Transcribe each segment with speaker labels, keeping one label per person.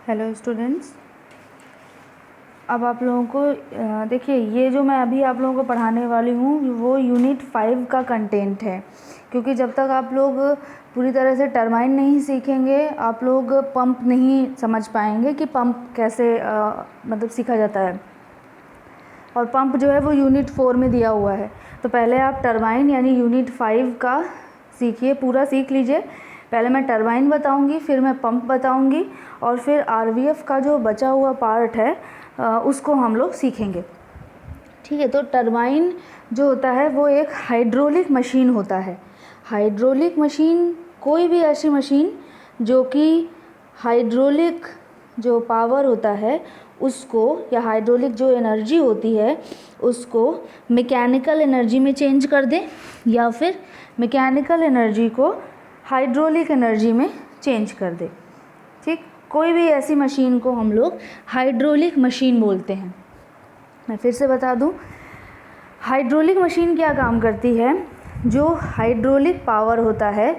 Speaker 1: Hello students, अब आप लोगों को देखिए, ये जो मैं अभी आप लोगों को पढ़ाने वाली हूँ वो यूनिट 5 का कंटेंट है। क्योंकि जब तक आप लोग पूरी तरह से टरबाइन नहीं सीखेंगे आप लोग पंप नहीं समझ पाएंगे कि पंप कैसे मतलब सीखा जाता है। और पंप जो है वो यूनिट 4 में दिया हुआ है। तो पहले आप टरबाइन यानी यूनिट 5 का सीखिए, पूरा सीख लीजिए। पहले मैं टरबाइन बताऊंगी, फिर मैं पंप बताऊंगी और फिर आरवीएफ का जो बचा हुआ पार्ट है उसको हम लोग सीखेंगे। ठीक है, तो टरबाइन जो होता है वो एक हाइड्रोलिक मशीन होता है। हाइड्रोलिक मशीन कोई भी ऐसी मशीन जो कि हाइड्रोलिक जो पावर होता है उसको, या हाइड्रोलिक जो एनर्जी होती है उसको मैकेनिकल एनर्जी में चेंज कर दे, या फिर मैकेनिकल एनर्जी को हाइड्रोलिक एनर्जी में चेंज कर दे। ठीक, कोई भी ऐसी मशीन को हम लोग हाइड्रोलिक मशीन बोलते हैं। मैं फिर से बता दूं, हाइड्रोलिक मशीन क्या काम करती है? जो हाइड्रोलिक पावर होता है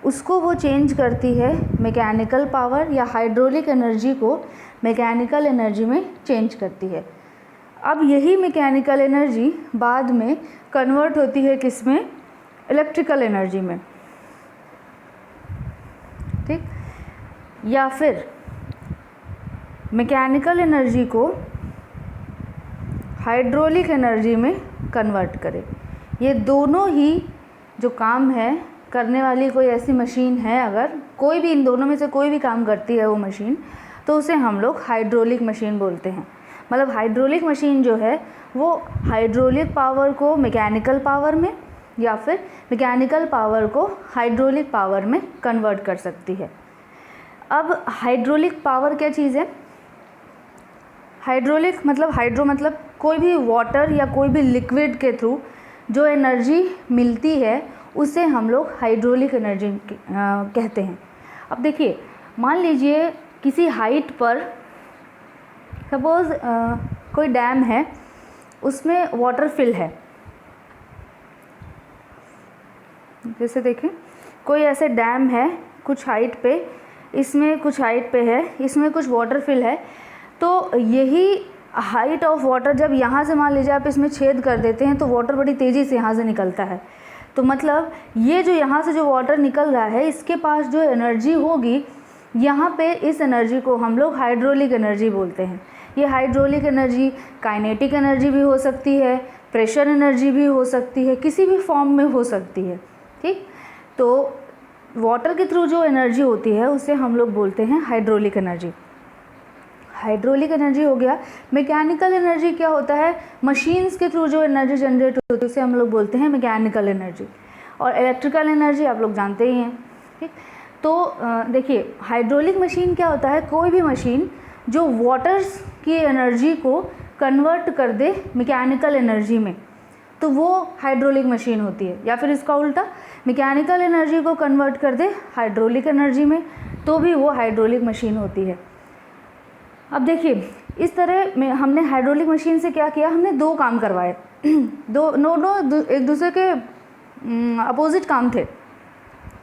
Speaker 1: उसको वो चेंज करती है मैकेनिकल पावर, या हाइड्रोलिक एनर्जी को मैकेनिकल एनर्जी में चेंज करती है। अब यही मैकेनिकल एनर्जी बाद में कन्वर्ट होती है किस में? इलेक्ट्रिकल एनर्जी में। ठीक, या फिर मैकेनिकल एनर्जी को हाइड्रोलिक एनर्जी में कन्वर्ट करे। ये दोनों ही जो काम है करने वाली कोई ऐसी मशीन है, अगर कोई भी इन दोनों में से कोई भी काम करती है वो मशीन, तो उसे हम लोग हाइड्रोलिक मशीन बोलते हैं। मतलब हाइड्रोलिक मशीन जो है वो हाइड्रोलिक पावर को मैकेनिकल पावर में, या फिर मैकेनिकल पावर को हाइड्रोलिक पावर में कन्वर्ट कर सकती है। अब हाइड्रोलिक पावर क्या चीज़ है? हाइड्रोलिक मतलब, हाइड्रो मतलब कोई भी वाटर या कोई भी लिक्विड के थ्रू जो एनर्जी मिलती है उसे हम लोग हाइड्रोलिक एनर्जी कहते हैं। अब देखिए, मान लीजिए किसी हाइट पर सपोज़ कोई डैम है, उसमें वाटर फिल है। जैसे देखें, कोई ऐसे डैम है कुछ हाइट पे, इसमें कुछ हाइट पे है, इसमें कुछ वाटर फिल है। तो यही हाइट ऑफ वाटर जब यहाँ से मान लीजिए आप इसमें छेद कर देते हैं तो वाटर बड़ी तेज़ी से यहाँ से निकलता है। तो मतलब ये जो यहाँ से जो वाटर निकल रहा है इसके पास जो एनर्जी होगी, यहाँ पे इस एनर्जी को हम लोग हाइड्रोलिक एनर्जी बोलते हैं। ये हाइड्रोलिक एनर्जी काइनेटिक एनर्जी भी हो सकती है, प्रेशर एनर्जी भी हो सकती है, किसी भी फॉर्म में हो सकती है। ठीक, तो वाटर के थ्रू जो एनर्जी होती है उसे हम लोग बोलते हैं हाइड्रोलिक एनर्जी। हाइड्रोलिक एनर्जी हो गया। मैकेनिकल एनर्जी क्या होता है? मशीन्स के थ्रू जो एनर्जी जनरेट होती है उसे हम लोग बोलते हैं मैकेनिकल एनर्जी। और इलेक्ट्रिकल एनर्जी आप लोग जानते ही हैं। ठीक, तो देखिए, हाइड्रोलिक मशीन क्या होता है? कोई भी मशीन जो वाटर्स की एनर्जी को कन्वर्ट कर दे मैकेनिकल एनर्जी में, तो वो हाइड्रोलिक मशीन होती है। या फिर इसका उल्टा, मैकेनिकल एनर्जी को कन्वर्ट कर दे हाइड्रोलिक एनर्जी में, तो भी वो हाइड्रोलिक मशीन होती है। अब देखिए, इस तरह में हमने हाइड्रोलिक मशीन से क्या किया? हमने दो काम करवाए। दोनों एक दूसरे के अपोजिट काम थे।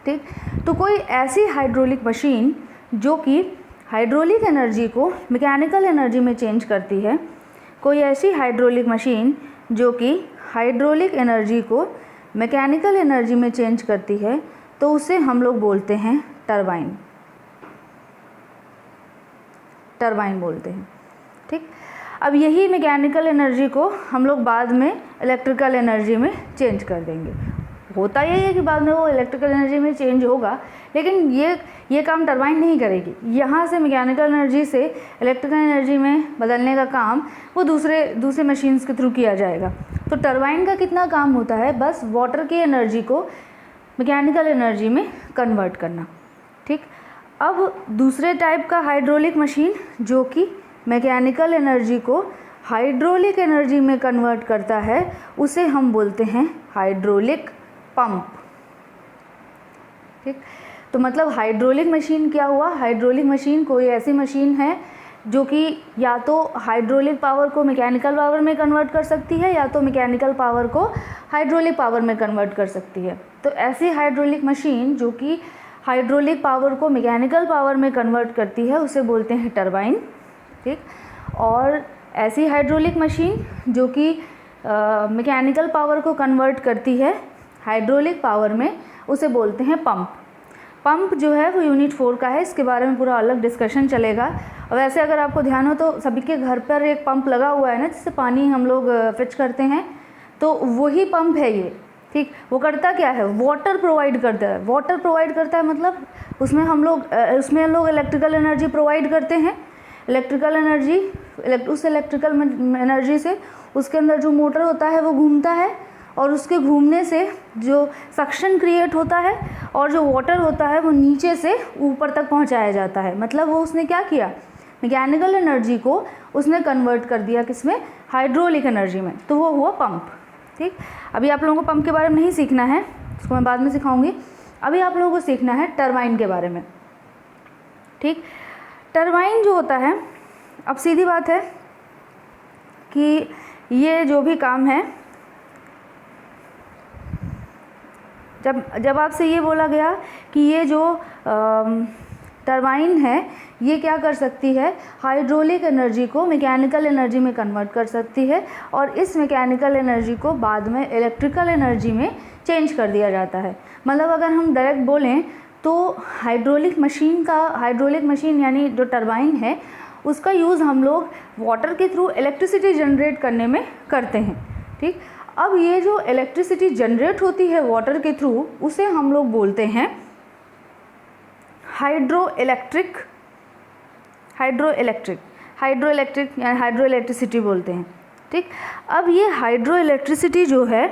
Speaker 1: ठीक, तो कोई ऐसी हाइड्रोलिक मशीन जो कि हाइड्रोलिक एनर्जी को मैकेनिकल एनर्जी में चेंज करती है, कोई ऐसी हाइड्रोलिक मशीन जो कि हाइड्रोलिक एनर्जी को मैकेनिकल एनर्जी में चेंज करती है, तो उसे हम लोग बोलते हैं टरबाइन। टरबाइन बोलते हैं। ठीक, अब यही मैकेनिकल एनर्जी को हम लोग बाद में इलेक्ट्रिकल एनर्जी में चेंज कर देंगे। होता यही है कि बाद में वो इलेक्ट्रिकल एनर्जी में चेंज होगा, लेकिन ये काम टरबाइन नहीं करेगी। यहाँ से मैकेनिकल एनर्जी से इलेक्ट्रिकल एनर्जी में बदलने का काम वो दूसरे मशीन्स के थ्रू किया जाएगा। तो टरबाइन का कितना काम होता है? बस वाटर की एनर्जी को मैकेनिकल एनर्जी में कन्वर्ट करना। ठीक, अब दूसरे टाइप का हाइड्रोलिक मशीन जो कि मैकेनिकल एनर्जी को हाइड्रोलिक एनर्जी में कन्वर्ट करता है, उसे हम बोलते हैं हाइड्रोलिक पंप। ठीक, तो मतलब हाइड्रोलिक मशीन क्या हुआ? हाइड्रोलिक मशीन कोई ऐसी मशीन है जो कि या तो हाइड्रोलिक पावर को मैकेनिकल पावर में कन्वर्ट कर सकती है, या तो मैकेनिकल पावर को हाइड्रोलिक पावर में कन्वर्ट कर सकती है। तो ऐसी हाइड्रोलिक मशीन जो कि हाइड्रोलिक पावर को मैकेनिकल पावर में कन्वर्ट करती है उसे बोलते हैं टरबाइन, ठीक। और ऐसी हाइड्रोलिक मशीन जो कि मैकेनिकल पावर को कन्वर्ट करती है हाइड्रोलिक पावर में उसे बोलते हैं पंप। पंप जो है वो यूनिट 4 का है, इसके बारे में पूरा अलग डिस्कशन चलेगा। और वैसे अगर आपको ध्यान हो तो सभी के घर पर एक पंप लगा हुआ है ना, जिससे पानी हम लोग फिच करते हैं, तो वही पंप है ये, ठीक। वो करता क्या है, वाटर प्रोवाइड करता है। वाटर प्रोवाइड करता है मतलब उसमें हम लोग इलेक्ट्रिकल एनर्जी प्रोवाइड करते हैं। इलेक्ट्रिकल एनर्जी, उस इलेक्ट्रिकल एनर्जी से उसके अंदर जो मोटर होता है वो घूमता है, और उसके घूमने से जो सक्शन क्रिएट होता है और जो वाटर होता है वो नीचे से ऊपर तक पहुंचाया जाता है। मतलब वो उसने क्या किया, मैकेनिकल एनर्जी को उसने कन्वर्ट कर दिया किसमें, हाइड्रोलिक एनर्जी में, तो वो हुआ पंप, ठीक। अभी आप लोगों को पंप के बारे में नहीं सीखना है, उसको मैं बाद में सिखाऊंगी। अभी आप लोगों को सीखना है टरबाइन के बारे में, ठीक। टरबाइन जो होता है, अब सीधी बात है कि ये जो भी काम है, जब आपसे ये बोला गया कि ये जो टरबाइन है ये क्या कर सकती है, हाइड्रोलिक एनर्जी को मैकेनिकल एनर्जी में कन्वर्ट कर सकती है, और इस मैकेनिकल एनर्जी को बाद में इलेक्ट्रिकल एनर्जी में चेंज कर दिया जाता है। मतलब अगर हम डायरेक्ट बोलें तो हाइड्रोलिक मशीन यानी जो टरबाइन है उसका यूज़ हम लोग वाटर के थ्रू इलेक्ट्रिसिटी जनरेट करने में करते हैं, ठीक। अब ये जो इलेक्ट्रिसिटी जनरेट होती है वाटर के थ्रू, उसे हम लोग बोलते हैं हाइड्रो इलेक्ट्रिसिटी बोलते हैं, ठीक। अब ये हाइड्रो इलेक्ट्रिसिटी जो है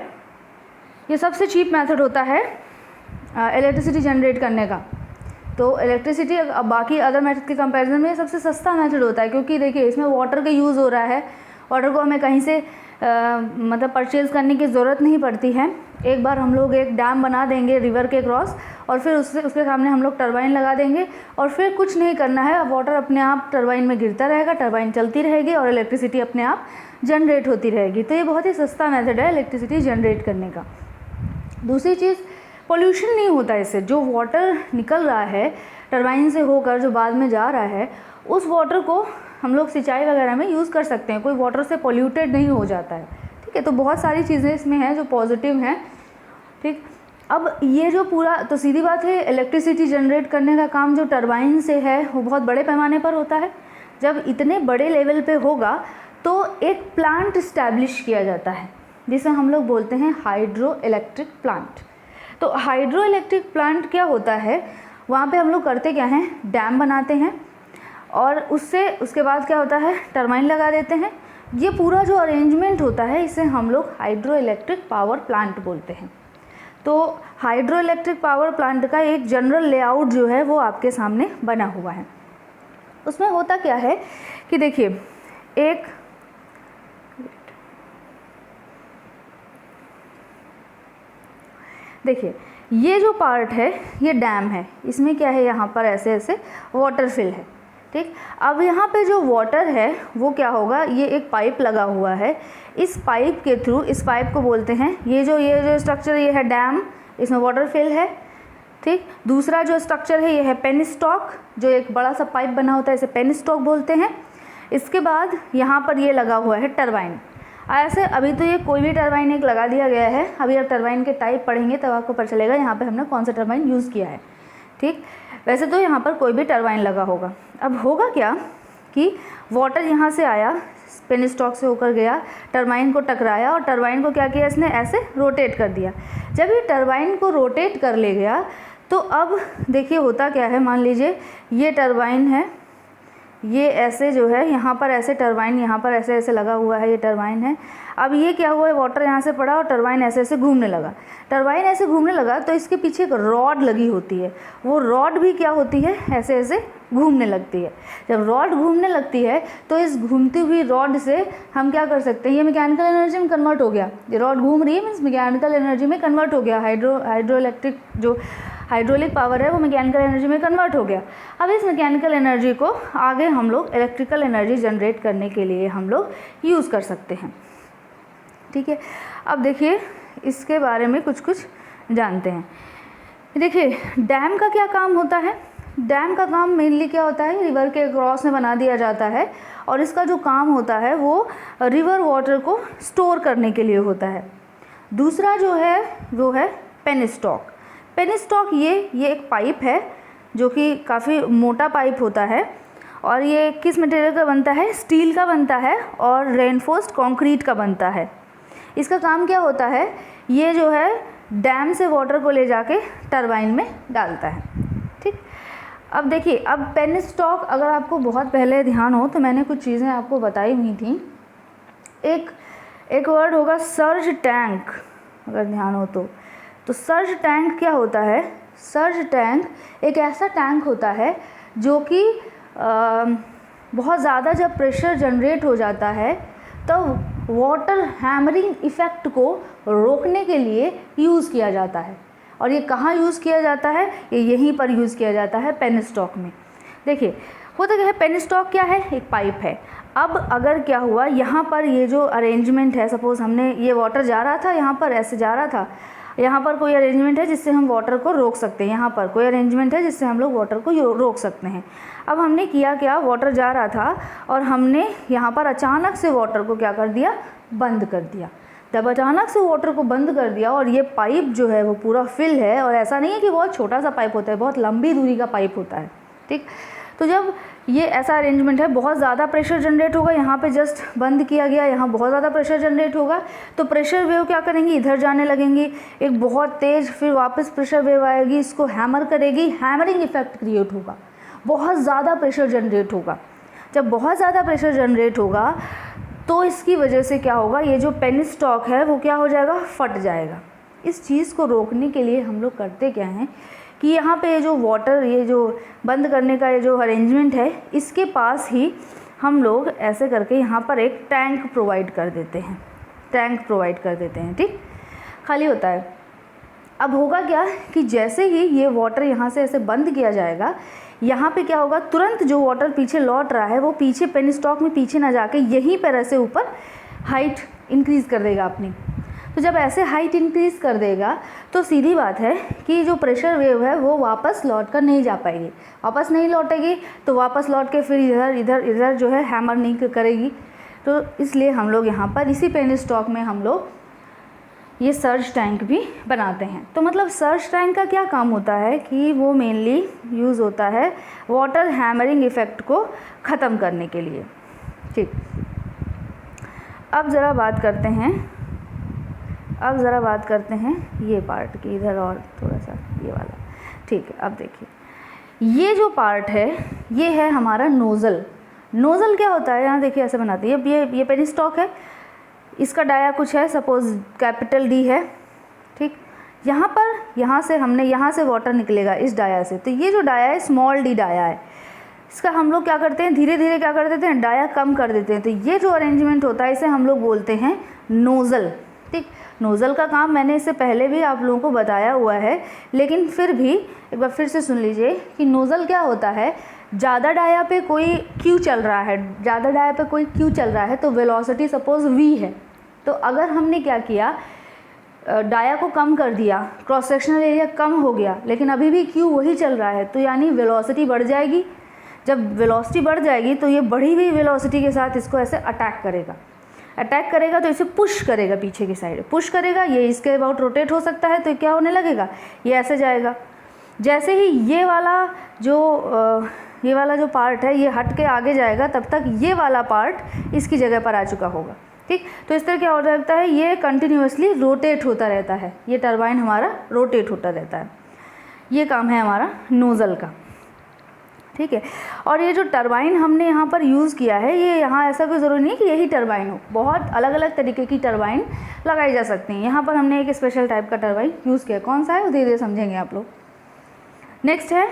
Speaker 1: ये सबसे चीप मेथड होता है इलेक्ट्रिसिटी जनरेट करने का। तो इलेक्ट्रिसिटी बाकी अदर मेथड के कंपैरिजन में सबसे सस्ता मेथड होता है, क्योंकि देखिए इसमें वाटर का यूज़ हो रहा है, वाटर को हमें कहीं से मतलब परचेज़ करने की ज़रूरत नहीं पड़ती है। एक बार हम लोग एक डैम बना देंगे रिवर के क्रॉस, और फिर उसके सामने हम लोग टरबाइन लगा देंगे, और फिर कुछ नहीं करना है, अब वाटर अपने आप टरबाइन में गिरता रहेगा, टरबाइन चलती रहेगी और इलेक्ट्रिसिटी अपने आप जनरेट होती रहेगी। तो ये बहुत ही सस्ता मेथड है इलेक्ट्रिसिटी जनरेट करने का। दूसरी चीज़, पोल्यूशन नहीं होता इससे। जो वाटर निकल रहा है टरबाइन से होकर जो बाद में जा रहा है, उस वाटर को हम लोग सिंचाई वगैरह में यूज़ कर सकते हैं, कोई वाटर से पोल्यूटेड नहीं हो जाता है, ठीक है। तो बहुत सारी चीज़ें इसमें हैं जो पॉजिटिव हैं, ठीक। अब ये जो पूरा, तो सीधी बात है इलेक्ट्रिसिटी जनरेट करने का काम जो टरबाइन से है वो बहुत बड़े पैमाने पर होता है। जब इतने बड़े लेवल पे होगा तो एक प्लांट इस्टेब्लिश किया जाता है जिसे हम लोग बोलते हैं हाइड्रो इलेक्ट्रिक प्लांट। तो हाइड्रो इलेक्ट्रिक प्लांट क्या होता है, वहाँ पे हम लोग करते क्या हैं, डैम बनाते हैं, और उसके बाद क्या होता है, टरबाइन लगा देते हैं। ये पूरा जो अरेंजमेंट होता है इसे हम लोग हाइड्रो इलेक्ट्रिक पावर प्लांट बोलते हैं। तो हाइड्रो इलेक्ट्रिक पावर प्लांट का एक जनरल लेआउट जो है वो आपके सामने बना हुआ है। उसमें होता क्या है कि देखिए, ये जो पार्ट है ये डैम है, इसमें क्या है, यहाँ पर ऐसे ऐसे वाटर फिल है, ठीक। अब यहाँ पे जो वाटर है वो क्या होगा, ये एक पाइप लगा हुआ है, इस पाइप के थ्रू, इस पाइप को बोलते हैं, ये जो स्ट्रक्चर ये है डैम, इसमें वाटर फिल है, ठीक। दूसरा जो स्ट्रक्चर है ये है पेनस्टॉक, जो एक बड़ा सा पाइप बना होता है, इसे पेनस्टॉक बोलते हैं। इसके बाद यहाँ पर ये लगा हुआ है टरबाइन। ऐसे अभी तो ये कोई भी टरबाइन एक लगा दिया गया है, अभी आप टरबाइन के टाइप पढ़ेंगे तब आपको पता चलेगा यहाँ पे हमने कौन सा टरबाइन यूज़ किया है, ठीक। वैसे तो यहाँ पर कोई भी टरबाइन लगा होगा। अब होगा क्या कि वाटर यहाँ से आया, पेनस्टॉक से होकर गया, टरबाइन को टकराया, और टरबाइन को क्या किया इसने, ऐसे रोटेट कर दिया। जब ये टरबाइन को रोटेट कर ले गया तो अब देखिए होता क्या है, मान लीजिए ये टरबाइन है, ये ऐसे जो है यहाँ पर ऐसे टरबाइन यहाँ पर ऐसे ऐसे लगा हुआ है, ये टरबाइन है। अब ये क्या हुआ है, वाटर यहाँ से पड़ा और टरबाइन ऐसे ऐसे घूमने लगा। टरबाइन ऐसे घूमने लगा तो इसके पीछे एक रॉड लगी होती है, वो रॉड भी क्या होती है, ऐसे ऐसे घूमने लगती है। जब रॉड घूमने लगती है तो इस घूमती हुई रॉड से हम क्या कर सकते हैं, ये मैकेनिकल एनर्जी में कन्वर्ट हो गया। ये रॉड घूम रही है मीन्स मैकेनिकल एनर्जी में कन्वर्ट हो गया। हाइड्रो इलेक्ट्रिक जो हाइड्रोलिक पावर है वो मैकेनिकल एनर्जी में कन्वर्ट हो गया। अब इस मैकेनिकल एनर्जी को आगे हम लोग इलेक्ट्रिकल एनर्जी जनरेट करने के लिए हम लोग यूज़ कर सकते हैं, ठीक है। अब देखिए इसके बारे में कुछ जानते हैं देखिए डैम का क्या काम होता है, डैम का काम मेनली क्या होता है, रिवर के क्रॉस में बना दिया जाता है और इसका जो काम होता है वो रिवर वाटर को स्टोर करने के लिए होता है। दूसरा जो है वो है पेनस्टॉक। पेनस्टॉक ये एक पाइप है जो कि काफ़ी मोटा पाइप होता है और ये किस मटेरियल का बनता है, स्टील का बनता है और रेनफोर्स्ड कंक्रीट का बनता है। इसका काम क्या होता है, ये जो है डैम से वाटर को ले जाके टरबाइन में डालता है। ठीक, अब देखिए, अब पेनस्टॉक अगर आपको बहुत पहले ध्यान हो तो मैंने कुछ चीज़ें आपको बताई हुई थी। एक वर्ड होगा सर्ज टैंक, अगर ध्यान हो तो सर्ज टैंक क्या होता है, सर्ज टैंक एक ऐसा टैंक होता है जो कि बहुत ज़्यादा जब प्रेशर जनरेट हो जाता है तब वाटर हैमरिंग इफ़ेक्ट को रोकने के लिए यूज़ किया जाता है। और ये कहाँ यूज़ किया जाता है, ये यहीं पर यूज़ किया जाता है पेनस्टॉक में। देखिए होता क्या है, पेनस्टॉक क्या है, एक पाइप है। अब अगर क्या हुआ, यहाँ पर ये जो अरेंजमेंट है, सपोज़ हमने ये वाटर जा रहा था, यहाँ पर ऐसे जा रहा था, यहाँ पर कोई अरेंजमेंट है जिससे हम वाटर को रोक सकते हैं, यहाँ पर कोई अरेंजमेंट है जिससे हम लोग वाटर को रोक सकते हैं। अब हमने किया क्या, वाटर जा रहा था और हमने यहाँ पर अचानक से वाटर को क्या कर दिया, बंद कर दिया। जब अचानक से वाटर को बंद कर दिया और ये पाइप जो है वो पूरा फिल है, और ऐसा नहीं है कि बहुत छोटा सा पाइप होता है, बहुत लंबी दूरी का पाइप होता है। ठीक, तो जब ये ऐसा अरेंजमेंट है, बहुत ज़्यादा प्रेशर जनरेट होगा, यहाँ पे जस्ट बंद किया गया, यहाँ बहुत ज़्यादा प्रेशर जनरेट होगा, तो प्रेशर वेव क्या करेंगी, इधर जाने लगेंगी, एक बहुत तेज़, फिर वापस प्रेशर वेव आएगी, इसको हैमर करेगी, हैमरिंग इफेक्ट क्रिएट होगा, बहुत ज़्यादा प्रेशर जनरेट होगा। जब बहुत ज़्यादा प्रेशर जनरेट होगा तो इसकी वजह से क्या होगा, ये जो पेनस्टॉक है वो क्या हो जाएगा, फट जाएगा। इस चीज़ को रोकने के लिए हम लोग करते क्या हैं कि यहाँ पे जो वाटर, ये जो बंद करने का ये जो अरेंजमेंट है, इसके पास ही हम लोग ऐसे करके यहाँ पर एक टैंक प्रोवाइड कर देते हैं, टैंक प्रोवाइड कर देते हैं। ठीक, खाली होता है। अब होगा क्या कि जैसे ही ये वाटर यहाँ से ऐसे बंद किया जाएगा, यहाँ पे क्या होगा, तुरंत जो वाटर पीछे लौट रहा है वो पीछे पेनस्टॉक में पीछे ना जाके यहीं पर ऐसे ऊपर हाइट इंक्रीज़ कर देगा अपनी। तो जब ऐसे हाइट इंक्रीज़ कर देगा तो सीधी बात है कि जो प्रेशर वेव है वो वापस लौट कर नहीं जा पाएगी, वापस नहीं लौटेगी, तो वापस लौट के फिर इधर इधर इधर जो है हैमर नहीं करेगी। तो इसलिए हम लोग यहाँ पर इसी पेनस्टॉक में हम लोग ये सर्ज टैंक भी बनाते हैं। तो मतलब सर्ज टैंक का क्या काम होता है कि वो मेनली यूज़ होता है वाटर हैमरिंग इफ़ेक्ट को ख़त्म करने के लिए। ठीक, अब ज़रा बात करते हैं ये पार्ट की, इधर और थोड़ा सा ये वाला। ठीक है, अब देखिए ये जो पार्ट है ये है हमारा नोज़ल। नोज़ल क्या होता है, यहाँ देखिए ऐसे बनाते हैं, ये पेनस्टॉक है, इसका डाया कुछ है, सपोज़ कैपिटल डी है। ठीक, यहाँ से वाटर निकलेगा इस डाया से, तो ये जो डाया है स्मॉल डी डाया है, इसका हम लोग क्या करते हैं, धीरे धीरे क्या कर देते हैं, डाया कम कर देते हैं। तो ये जो अरेंजमेंट होता है इसे हम लोग बोलते हैं नोज़ल। ठीक, नोज़ल का काम मैंने इससे पहले भी आप लोगों को बताया हुआ है, लेकिन फिर भी एक बार फिर से सुन लीजिए कि नोज़ल क्या होता है। ज़्यादा डाया पे कोई क्यू चल रहा है, तो वेलोसिटी सपोज़ v है, तो अगर हमने क्या किया, डाया को कम कर दिया, क्रॉस सेक्शनल एरिया कम हो गया, लेकिन अभी भी क्यू वही चल रहा है, तो यानी वेलोसिटी बढ़ जाएगी। जब वेलोसिटी बढ़ जाएगी तो ये बढ़ी हुई वेलोसिटी के साथ इसको ऐसे अटैक करेगा तो इसे पुश करेगा, पीछे की साइड पुश करेगा, ये इसके अबाउट रोटेट हो सकता है, तो क्या होने लगेगा, ये ऐसे जाएगा। जैसे ही ये वाला जो पार्ट है ये हट के आगे जाएगा, तब तक ये वाला पार्ट इसकी जगह पर आ चुका होगा। ठीक, तो इस तरह क्या हो जाता है, ये कंटिन्यूसली रोटेट होता रहता है, ये टरबाइन हमारा रोटेट होता रहता है। ये काम है हमारा नोज़ल का। ठीक है, और ये जो टरबाइन हमने यहाँ पर यूज़ किया है, ये यहाँ ऐसा कोई ज़रूरी नहीं है कि यही टरबाइन हो, बहुत अलग अलग तरीके की टरबाइन लगाई जा सकती हैं। यहाँ पर हमने एक स्पेशल टाइप का टरबाइन यूज़ किया, कौन सा है वो धीरे धीरे समझेंगे आप लोग। नेक्स्ट है,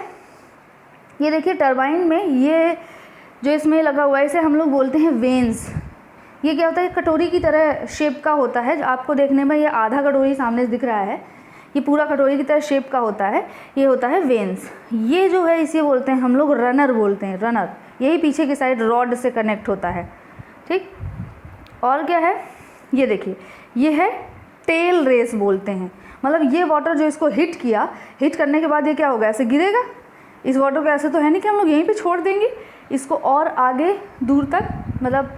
Speaker 1: ये देखिए टरबाइन में ये जो इसमें लगा हुआ है इसे हम लोग बोलते हैं वेन्स। ये क्या होता है, कटोरी की तरह शेप का होता है, आपको देखने में ये आधा कटोरी सामने से दिख रहा है, ये पूरा कटोरी की तरह शेप का होता है, ये होता है वेन्स। ये जो है इसे बोलते हैं हम लोग रनर बोलते हैं, रनर, यही पीछे की साइड रॉड से कनेक्ट होता है। ठीक, और क्या है, ये देखिए ये है टेल रेस बोलते हैं, मतलब ये वाटर जो इसको हिट किया, हिट करने के बाद ये क्या होगा, ऐसे गिरेगा। इस वाटर को ऐसे तो है नहीं कि हम लोग यहीं पे छोड़ देंगे, इसको और आगे दूर तक मतलब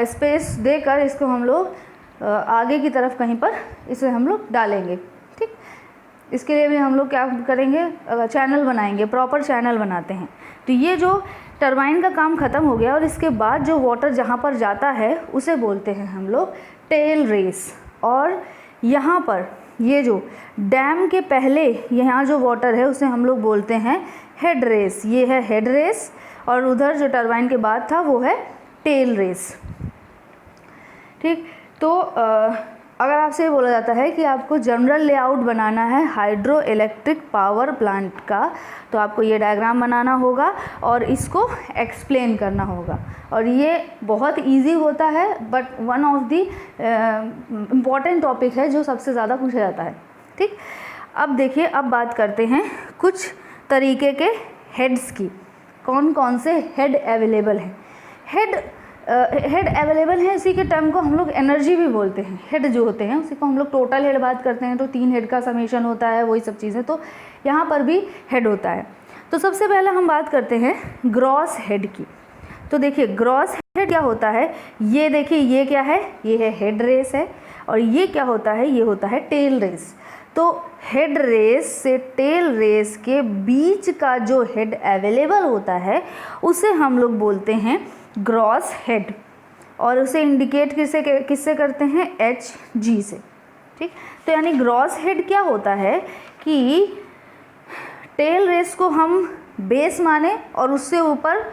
Speaker 1: स्पेस देकर इसको हम लोग आगे की तरफ कहीं पर इसे हम लोग डालेंगे। ठीक, इसके लिए भी हम लोग क्या करेंगे, चैनल बनाएंगे, प्रॉपर चैनल बनाते हैं। तो ये जो टरबाइन का काम ख़त्म हो गया और इसके बाद जो वाटर जहाँ पर जाता है उसे बोलते हैं हम लोग टेल रेस। और यहाँ पर ये जो डैम के पहले यहाँ जो वाटर है उसे हम लोग बोलते हैं हेड रेस। ये है हेड रेस और उधर जो टरबाइन के बाद था वो है टेल रेस। ठीक, तो अगर आपसे ये बोला जाता है कि आपको जनरल लेआउट बनाना है हाइड्रो इलेक्ट्रिक पावर प्लांट का, तो आपको ये डायग्राम बनाना होगा और इसको एक्सप्लेन करना होगा। और ये बहुत इजी होता है, but one of the important topic है जो सबसे ज़्यादा पूछा जाता है। ठीक, अब देखिए, अब बात करते हैं कुछ तरीके के हेड्स की। कौन कौन से हेड अवेलेबल हैं। हेड अवेलेबल है, इसी के टर्म को हम लोग एनर्जी भी बोलते हैं। हेड जो होते हैं उसी को हम लोग टोटल हेड बात करते हैं, तो 3 हेड का समेशन होता है, वही सब चीज़ें, तो यहाँ पर भी हेड होता है। तो सबसे पहले हम बात करते हैं ग्रॉस हेड की। तो देखिए ग्रॉस हेड क्या होता है, ये देखिए ये क्या है, ये है हेड रेस है, और ये क्या होता है, ये होता है टेल रेस। तो हेड रेस से टेल रेस के बीच का जो हेड अवेलेबल होता है उसे हम लोग बोलते हैं ग्रॉस हेड, और उसे इंडिकेट किससे करते हैं, HG से। ठीक, तो यानी ग्रॉस हेड क्या होता है कि टेल रेस को हम बेस माने और उससे ऊपर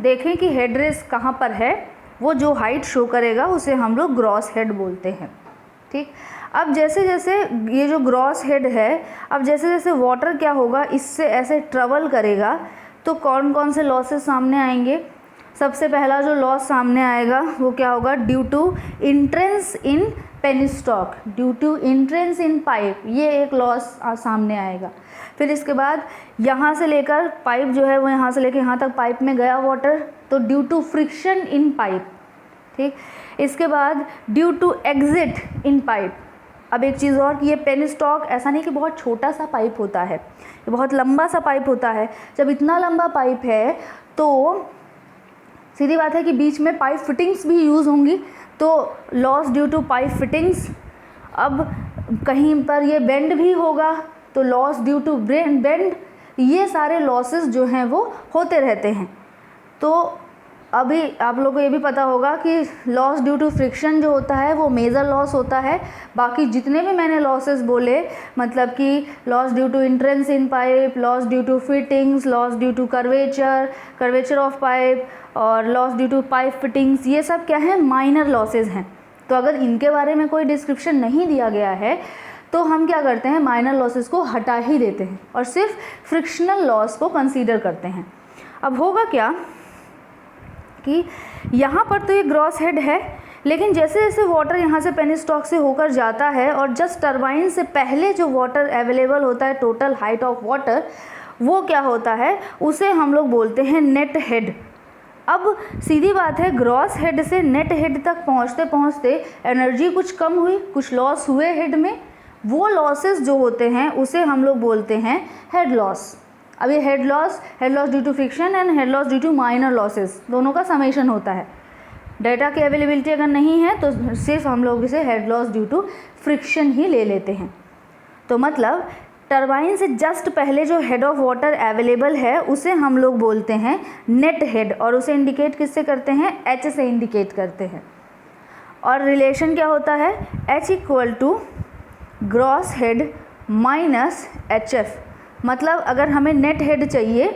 Speaker 1: देखें कि हेड रेस कहाँ पर है, वो जो हाइट शो करेगा उसे हम लोग ग्रॉस हेड बोलते हैं। ठीक, अब जैसे जैसे ये जो ग्रॉस हेड है, अब जैसे जैसे वाटर क्या होगा इससे ऐसे ट्रेवल करेगा, तो कौन कौन से लॉसेस सामने आएंगे। सबसे पहला जो लॉस सामने आएगा वो क्या होगा, due to entrance in penstock, due to entrance in pipe, ये एक लॉस सामने आएगा। फिर इसके बाद यहाँ से लेकर पाइप जो है वो यहाँ से लेकर यहाँ तक पाइप में गया वाटर, तो due to friction in pipe. ठीक, इसके बाद due to exit in pipe. अब एक चीज़ और कि ये पेनिस्टॉक ऐसा नहीं कि बहुत छोटा सा पाइप होता है, ये बहुत लंबा सा पाइप होता है। जब इतना लंबा पाइप है तो सीधी बात है कि बीच में पाइप फिटिंग्स भी यूज़ होंगी, तो loss due to pipe fittings. अब कहीं पर ये बेंड भी होगा तो लॉस ड्यू टू बेंड। ये सारे लॉसेस जो हैं वो होते रहते हैं। तो अभी आप लोगों को ये भी पता होगा कि लॉस ड्यू टू फ्रिक्शन जो होता है वो मेजर लॉस होता है। बाकी जितने भी मैंने लॉसेस बोले, मतलब कि loss due to entrance in pipe, loss due to fittings, loss due to curvature of pipe और loss due to pipe fittings, ये सब क्या है, माइनर लॉसेस हैं। तो अगर इनके बारे में कोई डिस्क्रिप्शन नहीं दिया गया है तो हम क्या करते हैं, माइनर लॉसेस को हटा ही देते हैं और सिर्फ फ्रिक्शनल लॉस को कंसीडर करते हैं। अब होगा क्या कि यहाँ पर तो ये ग्रॉस हेड है, लेकिन जैसे जैसे वाटर यहाँ से पेनिस्टॉक से होकर जाता है और जस्ट टरबाइन से पहले जो वाटर अवेलेबल होता है, टोटल हाइट ऑफ वाटर, वो क्या होता है, उसे हम लोग बोलते हैं नेट हेड। अब सीधी बात है, ग्रॉस हेड से नेट हेड तक पहुँचते पहुँचते एनर्जी कुछ कम हुई, कुछ लॉस हुए हेड में, वो लॉसेस जो होते हैं उसे हम लोग बोलते हैं हेड लॉस। अब ये head loss due to friction and head loss due to minor losses, दोनों का समेशन होता है। डेटा की अवेलेबिलिटी अगर नहीं है तो सिर्फ हम लोग इसे head loss due to friction ही ले लेते हैं। तो मतलब टरबाइन से जस्ट पहले जो हेड ऑफ वाटर अवेलेबल है उसे हम लोग बोलते हैं नेट हेड, और उसे इंडिकेट किससे करते हैं, H से इंडिकेट करते हैं। और रिलेशन क्या होता है, H equal to gross head minus HF। मतलब अगर हमें नेट हेड चाहिए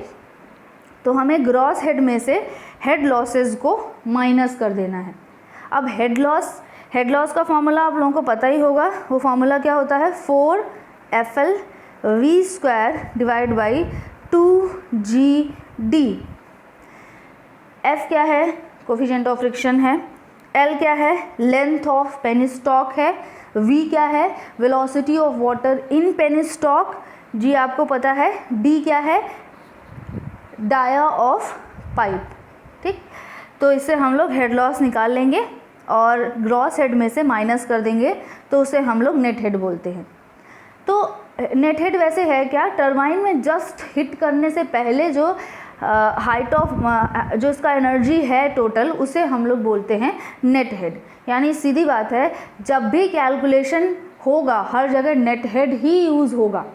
Speaker 1: तो हमें ग्रॉस हेड में से हेड लॉसेस को माइनस कर देना है। अब हेड लॉस का फॉर्मूला आप लोगों को पता ही होगा। वो फॉर्मूला क्या होता है, 4FL V² divide by 2GD। F क्या है, कोफिशिएंट ऑफ फ्रिक्शन है, L क्या है, लेंथ ऑफ पेनिस्टॉक है, V क्या है, velocity of water in penstock, G आपको पता है, D क्या है, डाया ऑफ पाइप। ठीक, तो इससे हम लोग हेड लॉस निकाल लेंगे और ग्रॉस हेड में से माइनस कर देंगे, तो उसे हम लोग नेट हेड बोलते हैं। तो नेट हेड वैसे है क्या, टरबाइन में जस्ट हिट करने से पहले जो हाइट ऑफ जो इसका एनर्जी है टोटल, उसे हम लोग बोलते हैं नेट हेड। यानी सीधी बात है, जब भी कैलकुलेशन होगा हर जगह नेट हेड ही यूज़ होगा,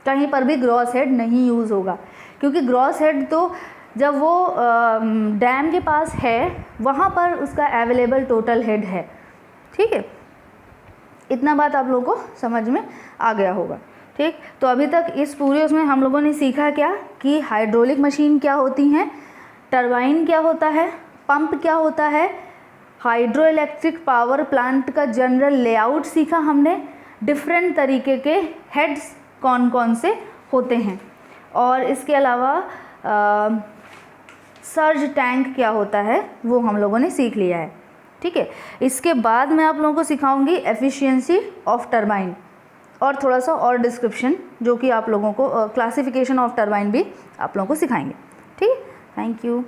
Speaker 1: कहीं पर भी ग्रॉस हेड नहीं यूज़ होगा, क्योंकि ग्रॉस हेड तो जब वो डैम के पास है वहाँ पर उसका अवेलेबल टोटल हेड है। ठीक है, इतना बात आप लोगों को समझ में आ गया होगा। ठीक, तो अभी तक इस पूरे उसमें हम लोगों ने सीखा क्या कि हाइड्रोलिक मशीन क्या होती हैं, टरबाइन क्या होता है, पंप क्या होता है, हाइड्रो इलेक्ट्रिक पावर प्लांट का जनरल लेआउट सीखा हमने, डिफरेंट तरीके के हेड्स कौन कौन से होते हैं, और इसके अलावा सर्ज टैंक क्या होता है वो हम लोगों ने सीख लिया है। ठीक है, इसके बाद मैं आप लोगों को सिखाऊंगी एफिशिएंसी ऑफ टरबाइन और थोड़ा सा और डिस्क्रिप्शन, जो कि आप लोगों को क्लासिफिकेशन ऑफ टरबाइन भी आप लोगों को सिखाएंगे। ठीक है, थैंक यू।